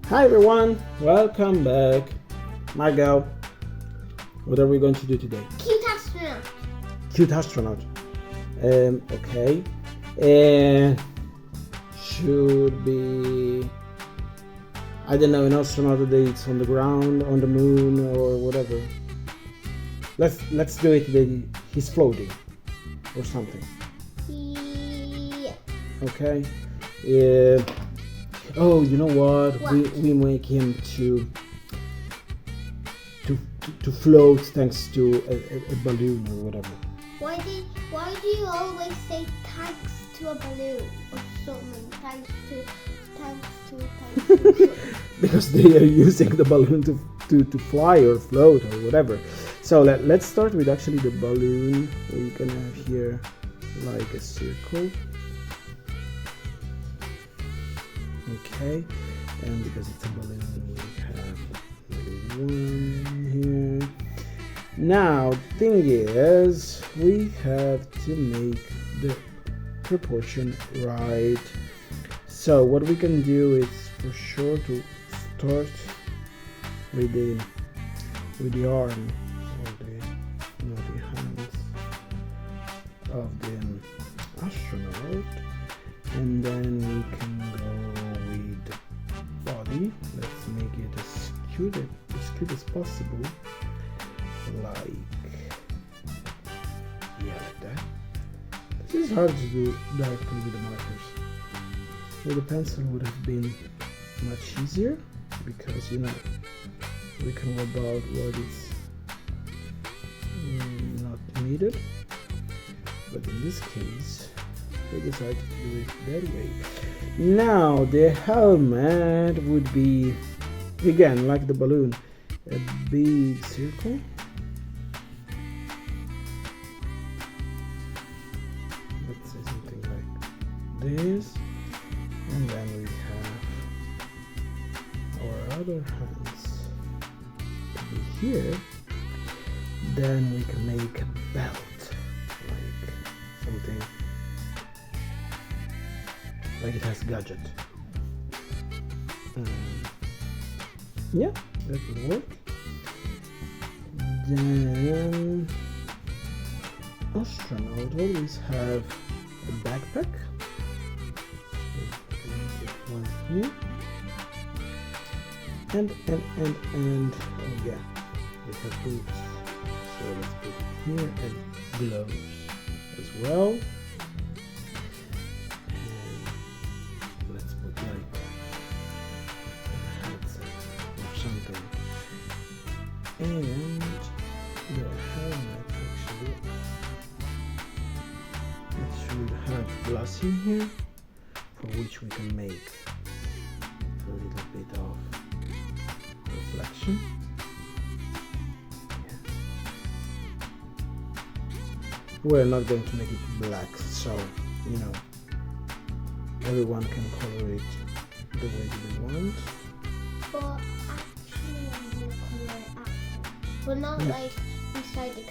Hi everyone, welcome back. Margot, what are we going to do today? Cute astronaut. Cute astronaut. Okay. Should be, I don't know, an astronaut that it's on the ground, on the moon, or whatever. Let's do it that he's floating or something. Yeah. Okay. Oh, you know what? We make him to float thanks to a balloon or whatever. Why do you always say thanks to a balloon or something? Thanks to. Because they are using the balloon to fly or float or whatever. So let's start with actually the balloon. We can have here like a circle. Okay, and because it's a balloon, we have maybe one here. Now, thing is, we have to make the proportion right. So what we can do is for sure to start with the arm or the hands of the astronaut, and then we can go with the body. Let's make it as cute as possible, like that. This is hard to do directly with the markers. With a pencil would have been much easier because we can worry about what is not needed, but in this case we decided to do it that way. Now the helmet would be, again like the balloon, a big circle. Let's say something like this, and then we have our other hands to be here. Then we can make a belt, like something like it has gadget. Yeah, that will work. Then astronaut always have a backpack. One here. And oh yeah, we have boots. So let's put it here, and gloves as well. And let's put like a headset or something. And the helmet actually, it should have glass in here, for which we can make a little bit of reflection. We're not going to make it black, so everyone can color it the way they want. But actually, I'm gonna color it after. But not like inside the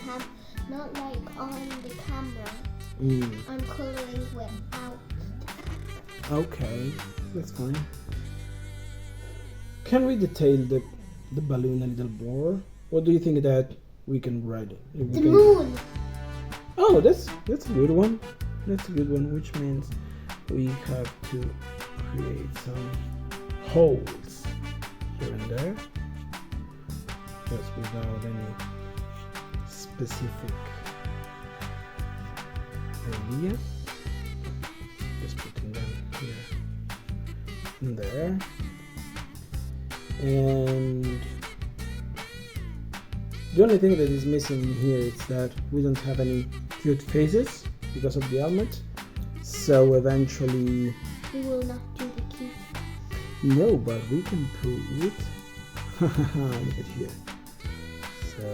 not like on the camera. I'm coloring without the camera. Okay, that's fine. Can we detail the balloon a little more? What do you think that we can write? The moon. Oh, that's a good one. That's a good one, which means we have to create some holes here and there, just without any specific idea. Just putting them here and there. And the only thing that is missing here is that we don't have any cute faces because of the helmet. So eventually We will not do the cute. no, but we can put look at here. So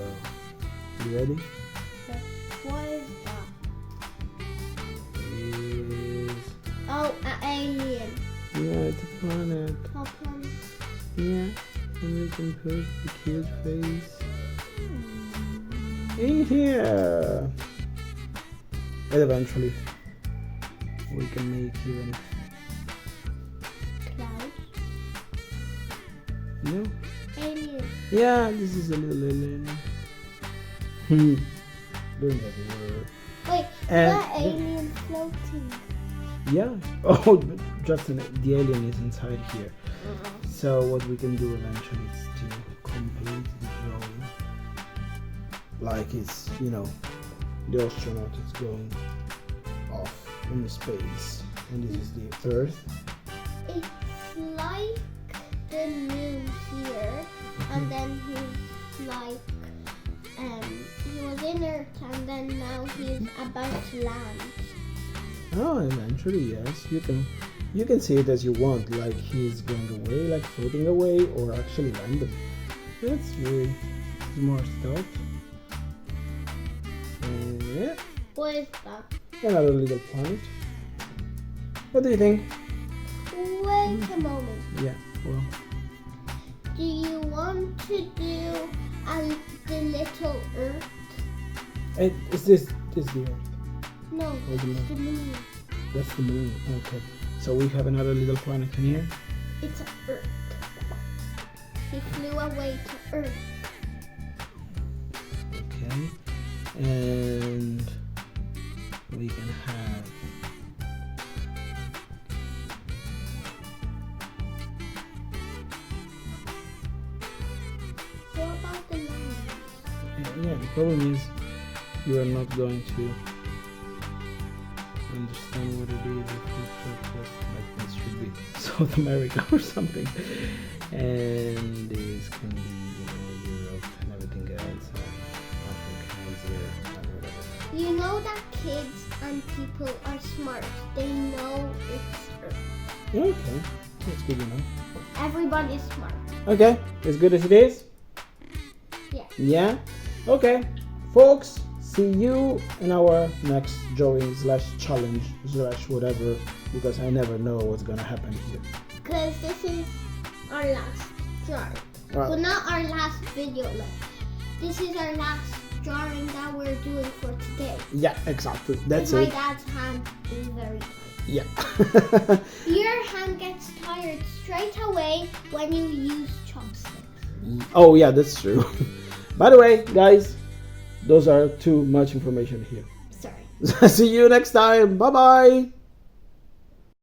you ready? What is that? Is Oh, an alien. yeah, it's a planet. How come? Yeah, and we can put the cute face in here. And eventually we can make even Clouds. No? Alien. Yeah, this is a little alien. Doing everywhere. Wait, And that alien floating. yeah. Oh, just the alien is inside here. So what we can do eventually is to complete the drawing. Like it's, the astronaut is going off in space, and this is the Earth. It's like the moon here, and then he's like, he was in Earth, and then now he's about to land. Oh, eventually, yes. You can see it as you want, like he's going away, like floating away, or actually landing. That's really more stuff. And yeah, What is that? another little planet. What do you think? Wait a moment. Yeah, well, Do you want to do the little Earth? is this the Earth? No, Or the it's the moon. That's the moon. Okay, so we have another little planet in here. It's Earth. He flew away to Earth. Okay, and we can have What about the land? yeah. The problem is you are not going to understand what it is if we put this like this should be South America or something, and this can be Europe and everything else, Africa, Asia, and whatever. You know that kids and people are smart. They know it's Earth. Okay, that's good enough. Everybody's smart. Okay, as good as it is. Yeah. Yeah. Okay, folks. See you in our next drawing / challenge / whatever, because I never know what's gonna happen here. Because this is our last drawing. Well, Well, not our last video. This is our last drawing that we're doing for today. yeah, exactly. That's My it. dad's hand is very tight. Yeah. Your hand gets tired straight away when you use chopsticks. Oh yeah, that's true. By the way, guys, those are too much information here. Sorry. See you next time. Bye bye.